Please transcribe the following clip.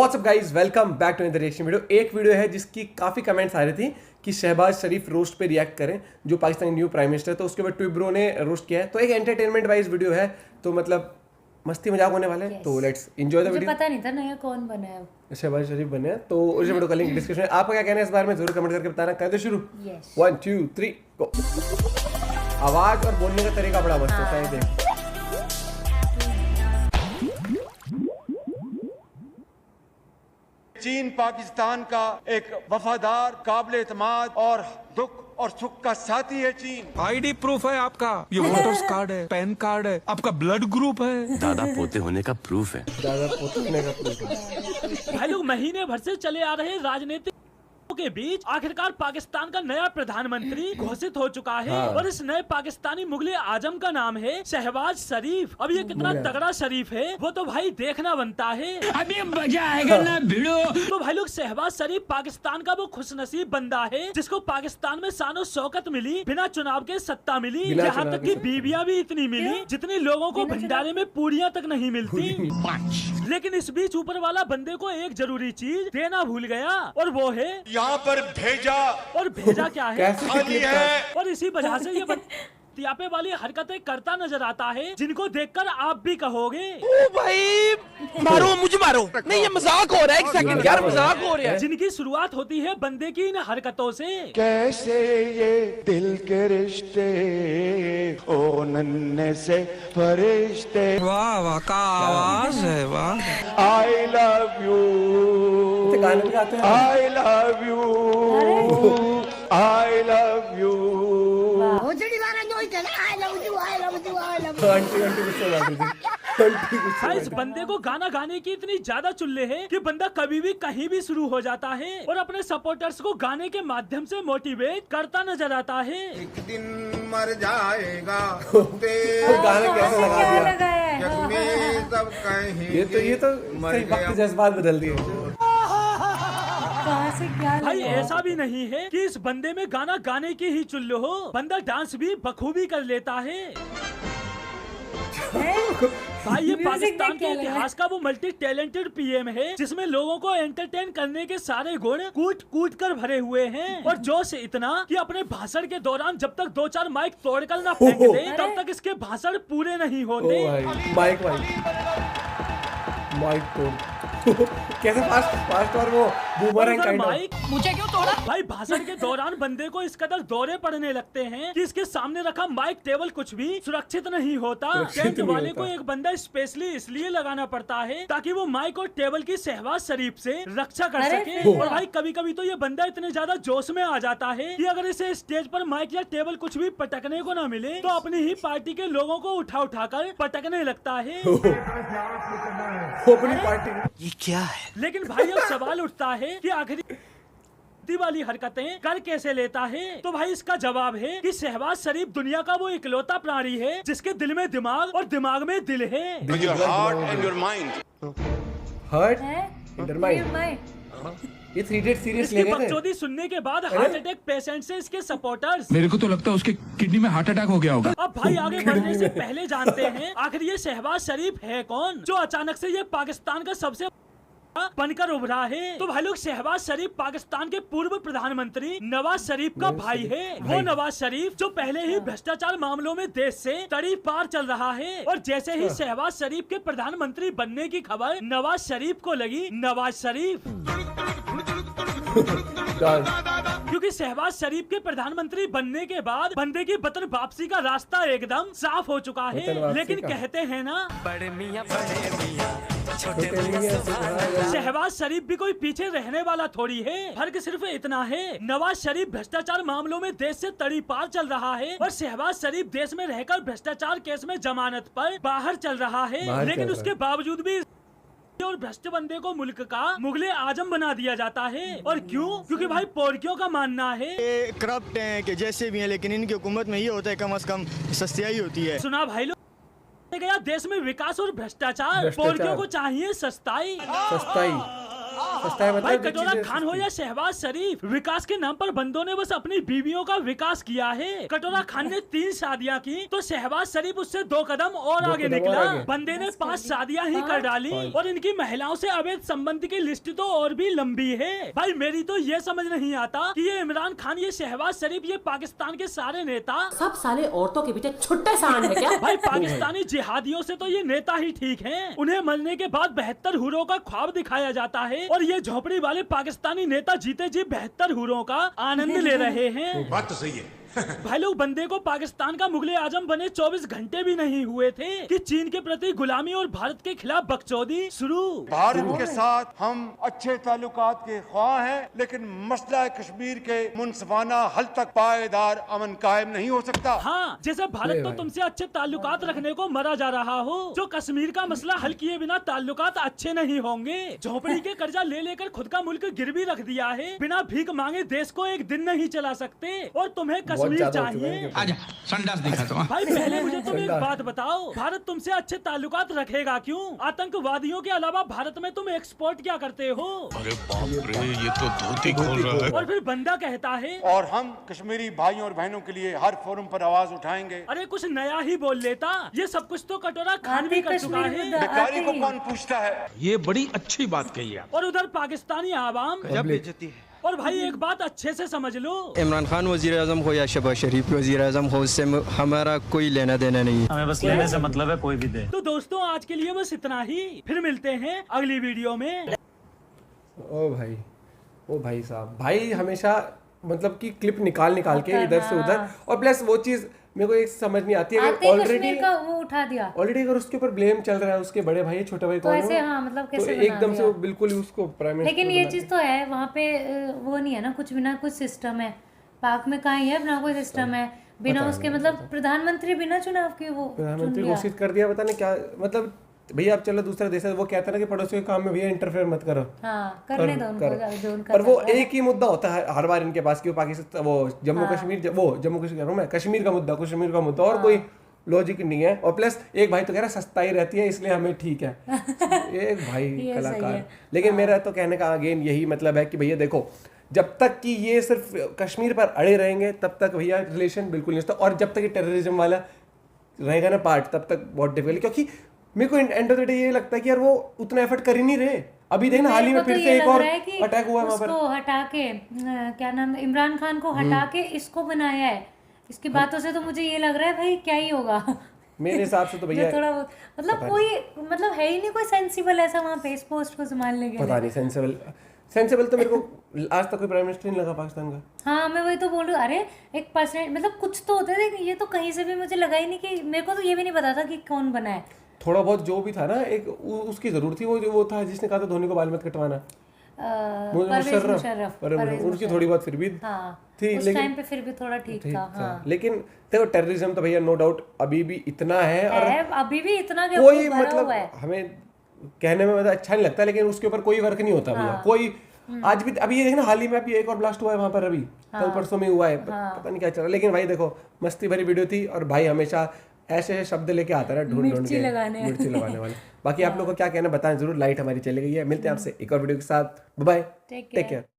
WhatsApp guys, welcome back to another reaction video. एक video है जिसकी काफ़ी कमेंट्स आ रही थी कि शहबाज शरीफ रोस्ट पे रिएक्ट करें, जो पाकिस्तानी न्यू प्राइम मिनिस्टर। तो उसके बाद ट्विब्रो ने रोस्ट किया है। तो एक एंटरटेनमेंट वाइज वीडियो है, तो मतलब मस्ती मजाक होने वाला है। तो लेट्स एंजॉय द वीडियो। पता नहीं था नया कौन बना है, शहबाज शरीफ बने हैं, तो उस वीडियो का लिंक डिस्क्रिप्शन में। आपका क्या कहना है इस बारे में जरूर कमेंट करके बताना। कर दो शुरू। 1 2 3 गो। आवाज और बोलने का तरीका बड़ा मस्त होता है। देख चीन पाकिस्तान का एक वफादार, काबिल एतमाद और दुख और सुख का साथी है चीन। आईडी प्रूफ है आपका, ये वोटर्स कार्ड है, पैन कार्ड है, आपका ब्लड ग्रुप है, दादा पोते होने का प्रूफ है। दादा पोते होने का प्रूफ है। भाई लोग महीने भर से चले आ रहे राजनीतिक के बीच आखिरकार पाकिस्तान का नया प्रधानमंत्री घोषित हो चुका है। और इस नए पाकिस्तानी मुगले आजम का नाम है शहबाज शरीफ। अब ये कितना तगड़ा शरीफ है वो तो भाई देखना बनता है। अभी मजा आएगा ना भिड़ो। तो भाई लोग शहबाज शरीफ पाकिस्तान का वो खुशनसीब बंदा है जिसको पाकिस्तान में शानो शौकत मिली, बिना चुनाव के सत्ता मिली, यहाँ तक कि बीबियां भी इतनी मिली जितनी लोगों को भंडारे में पूरियां तक नहीं मिलती। लेकिन इस बीच ऊपर वाला बंदे को एक जरूरी चीज देना भूल गया, और वो है यहाँ पर भेजा। और भेजा क्या है? खाली है। और इसी वजह से ये तियापे वाली हरकतें करता नजर आता है जिनको देखकर आप भी कहोगे ओ भाई मारो मुझे मारो। नहीं ये मजाक हो रहा है, एक सेकंड यार मजाक हो रहा है। जिनकी शुरुआत होती है बंदे की इन हरकतों से। कैसे ये दिल के रिश्ते ओ नन्हे से फरिश्ते। वाह वाह का आवाज है, वाह। आई लव यू, गाने भी गाते हैं। I love you, I love you. Aunty गुस्से हो जाती थी। आंटी गुस्से हो इस बंदे को गाना गाने की इतनी ज्यादा चुल्ले है कि बंदा कभी भी कहीं भी शुरू हो जाता है और अपने सपोर्टर्स को गाने के माध्यम से मोटिवेट करता नजर आता है। एक दिन मर जाएगा वो गाना कैसे लगा दिया। सब कहेंगे ये तो सही वक्त जज्बात बदल दिए। कहाँ से क्या भाई ऐसा भी नहीं है कि इस बंदे में गाना गाने की ही चुल्लो हो, बंदा डांस भी बखूबी कर लेता है। भाई ये पाकिस्तान के इतिहास का वो मल्टी टैलेंटेड पीएम है जिसमें लोगों को एंटरटेन करने के सारे गुण कूट कूट कर भरे हुए हैं। और जोश इतना कि अपने भाषण के दौरान जब तक 2-4 माइक तोड़कर ना फेंक दे तब तक इसके भाषण पूरे नहीं होते। माइक तोड़ कैसे फास्ट और वो बूमरैंग काइंड ऑफ। मुझे क्यों तोड़ा? भाई भाषण के दौरान बंदे को इस कदर दौरे पड़ने लगते हैं कि इसके सामने रखा माइक टेबल कुछ भी सुरक्षित नहीं होता। टेंट वाले को एक बंदा स्पेशली इसलिए लगाना पड़ता है ताकि वो माइक और टेबल की शहबाज शरीफ से रक्षा कर सके। और भाई कभी कभी तो ये बंदा इतने ज्यादा जोश में आ जाता है कि अगर इसे स्टेज पर माइक या टेबल कुछ भी पटकने को न मिले तो अपनी ही पार्टी के लोगों को उठा कर पटकने लगता है। अपनी पार्टी क्या है? लेकिन भाई अब सवाल उठता है कि आखिर वाली हरकतें कर कैसे लेता है? तो भाई इसका जवाब है कि शहबाज शरीफ दुनिया का वो इकलौता प्राणी है जिसके दिल में दिमाग और दिमाग में दिल है। Heart and your mind. Hurt and mind. ये 3 डेट सीरियस ले इसकी गए थे। बकचोदी सुनने के बाद हार्ट अटैक पेशेंट से इसके सपोर्टर्स। मेरे को तो लगता है उसके किडनी में हार्ट अटैक हो गया होगा। अब भाई आगे बढ़ने से पहले जानते हैं आखिर ये शहबाज शरीफ है कौन जो अचानक से ये पाकिस्तान का सबसे बनकर उभरा है। तो भाई लोग शहबाज शरीफ पाकिस्तान के पूर्व प्रधानमंत्री नवाज शरीफ का भाई है। वो नवाज शरीफ जो पहले ही भ्रष्टाचार मामलों में देश से तड़ी पार चल रहा है। और जैसे ही शहबाज शरीफ के प्रधानमंत्री बनने की खबर नवाज शरीफ को लगी, नवाज शरीफ क्योंकि शहबाज शरीफ के प्रधानमंत्री बनने के बाद बंदे की वतन वापसी का रास्ता एकदम साफ हो चुका है। लेकिन कहते हैं ना शहबाज शरीफ भी कोई पीछे रहने वाला थोड़ी है। फर्क सिर्फ इतना है नवाज शरीफ भ्रष्टाचार मामलों में देश से तड़ी पार चल रहा है और शहबाज शरीफ देश में रहकर भ्रष्टाचार केस में जमानत पर बाहर चल रहा है। लेकिन उसके बावजूद भी और भ्रष्ट बंदे को मुल्क का मुगले आजम बना दिया जाता है। और क्यों? क्योंकि भाई पोरकियों का मानना है ये करप्ट हैं कि जैसे भी हैं, लेकिन इनकी हुकूमत में ये होता है कम से कम सस्तियाई होती है। सुना भाई लोग गया देश में विकास और भ्रष्टाचार, पोरकियों को चाहिए सस्ताई। सस्ता है भाई मतलब जो कटोरा चीजें खान हो सस्ती या शहबाज शरीफ, विकास के नाम पर बंदों ने बस अपनी बीवियों का विकास किया है। कटोरा खान ने 3 शादियां की तो शहबाज शरीफ उससे 2 कदम और आगे कदम और निकला। आगे। बंदे ने 5 शादियां ही कर डाली और इनकी महिलाओं से अवैध संबंध की लिस्ट तो और भी लंबी है। भाई मेरी तो ये समझ नहीं आता कि ये इमरान खान, ये शहबाज शरीफ, ये पाकिस्तान के सारे नेता सब साले औरतों के पीछे छुट्टे सांड है क्या? भाई पाकिस्तानी जिहादियों से तो ये नेता ही ठीक हैं। उन्हें मरने के बाद 72 हुरों का ख्वाब दिखाया जाता है और ये झोपड़ी वाले पाकिस्तानी नेता जीते जी 72 हुरों का आनंद ले रहे हैं। बात तो सही है। भाई लोग, बंदे को पाकिस्तान का मुगले आजम बने 24 घंटे भी नहीं हुए थे कि चीन के प्रति गुलामी और भारत के खिलाफ बकचोदी शुरू। भारत के साथ हम अच्छे ताल्लुकात के ख्वाह हैं, लेकिन मसला कश्मीर के मुनसिफाना हल तक पायदार अमन कायम नहीं हो सकता। हाँ, जैसे भारत तो तुमसे अच्छे ताल्लुकात रखने को मरा जा रहा हो, जो कश्मीर का मसला हल किए बिना ताल्लुकात अच्छे नहीं होंगे। झोपड़ी के कर्जा ले लेकर खुद का मुल्क गिरवी रख दिया है। बिना भीख मांगे देश को एक दिन नहीं चला सकते और तुम्हें कश्मीर चाहिए। आजा संडास दिखा दो। भाई पहले मुझे तुम एक बात बताओ, भारत तुमसे अच्छे ताल्लुकात रखेगा क्यों? आतंकवादियों के अलावा भारत में तुम एक्सपोर्ट क्या करते हो? अरे बाप रे, ये तो धोती खोल रहा है। और फिर बंदा कहता है और हम कश्मीरी भाइयों और बहनों के लिए हर फोरम पर आवाज उठाएंगे। अरे कुछ नया ही बोल लेता। ये सब कुछ तो कटोरा खान भी कर चुका है। बेकारी को कौन पूछता है? ये बड़ी अच्छी बात कही आप। और उधर पाकिस्तानी आवाम। और भाई एक बात अच्छे से समझ लो, इमरान खान वजीर आजम हो या शहबाज शरीफ वजीर आजम हो, उससे हमारा कोई लेना देना नहीं है। हमें बस लेने से मतलब है, कोई भी दे। तो दोस्तों आज के लिए बस इतना ही। फिर मिलते हैं अगली वीडियो में। ओ भाई साहब, भाई हमेशा मतलब कि क्लिप निकाल के इधर से उधर, और प्लस वो चीज मेरे को एक समझ नहीं आती है। आते ही कश्मीर का वो उठा दिया। ऑलरेडी अगर उसके ऊपर ब्लेम चल रहा है, उसके बड़े भाई छोटे भाई कौन ऐसे है, हाँ, मतलब तो कैसे एकदम से वो बिल्कुल ही उसको प्राइम मिनिस्टर लेकिन ये चीज तो है, वहाँ पे वो नहीं है ना, कुछ बिना कुछ सिस्टम है। पाक में कहाँ है बिना कोई सिस्टम है, बिना उसके मतलब प्रधानमंत्री बिना चुनाव के वो प्रधानमंत्री घोषित कर दिया। पता नहीं क्या मतलब, भैया आप चलो दूसरा देश है, वो कहता है ना कि पड़ोसियों के काम में भैया इंटरफेयर मत करो। हाँ, करने दो उनको जो उनका। पर वो एक ही मुद्दा होता है हर बार इनके पास कि वो पाकिस्तान, वो जम्मू कश्मीर, वो जम्मू कश्मीर मैं कश्मीर का मुद्दा और कोई लॉजिक नहीं है। और प्लस एक भाई तो कह रहा है सस्ताई रहती है इसलिए हमें ठीक है। एक भाई कलाकार। लेकिन मेरा तो कहने का अगेन यही मतलब है कि भैया देखो, जब तक कि ये सिर्फ कश्मीर पर अड़े रहेंगे तब तक भैया रिलेशन बिल्कुल नहीं होता। और जब तक ये टेररिज्म वाला रहेगा ना पार्ट, तब तक बहुत डिफिकल्ट। क्योंकि मेरे को एंड ऑफ द डे ये लगता है कि यार वो उतना एफर्ट कर ही नहीं रहे। अभी देखना हाल ही में फिर से एक और अटैक हुआ वहां पर। उसको हटा के क्या नाम, इमरान खान को हटा के इसको बनाया है। इसकी बातों से तो मुझे ये लग रहा है भाई क्या ही होगा। मेरे हिसाब से तो भैया थोड़ा बहुत मतलब कोई मतलब है ही नहीं कोई सेंसिबल ऐसा वहाँ पे इस पोस्ट को संभालने के लिए। पता नहीं सेंसिबल तो मेरे को आज तक कोई प्राइम मिनिस्टर नहीं लगा पाकिस्तान का। हाँ, मैं वही तो बोल रही हूँ। अरे 1% मतलब कुछ तो होता है, ये तो कहीं से भी मुझे लगा ही नहीं कि, मेरे को तो ये भी नहीं पता था कि कौन बना है। थोड़ा बहुत जो भी था ना, एक उसकी जरूरत थी, वो था जिसने कहा था धोनी को बाल मत कटवाना, मुशर्रफ। उनकी थोड़ी बहुत फिर भी थी, उस टाइम पे फिर भी थोड़ा ठीक था। हाँ। लेकिन देखो टेररिज्म तो भैया नो डाउट अभी भी इतना है, और अभी भी इतना कोई मतलब हमें कहने में मतलब अच्छा नहीं लगता, लेकिन उसके ऊपर कोई वर्क नहीं होता भैया। कोई आज भी अभी ये देखना, हाल ही में अभी एक और ब्लास्ट हुआ है वहां पर, अभी कल परसों में हुआ है, पता नहीं क्या चल रहा है। लेकिन भाई देखो मस्ती भरी वीडियो थी, और भाई हमेशा ऐसे शब्द लेके आता है ढूंढ के मिर्ची लगाने वाले। बाकी आप लोग को क्या कहना बताएं जरूर। लाइट हमारी चली गई है, मिलते हैं आपसे एक और वीडियो के साथ। Bye, take care.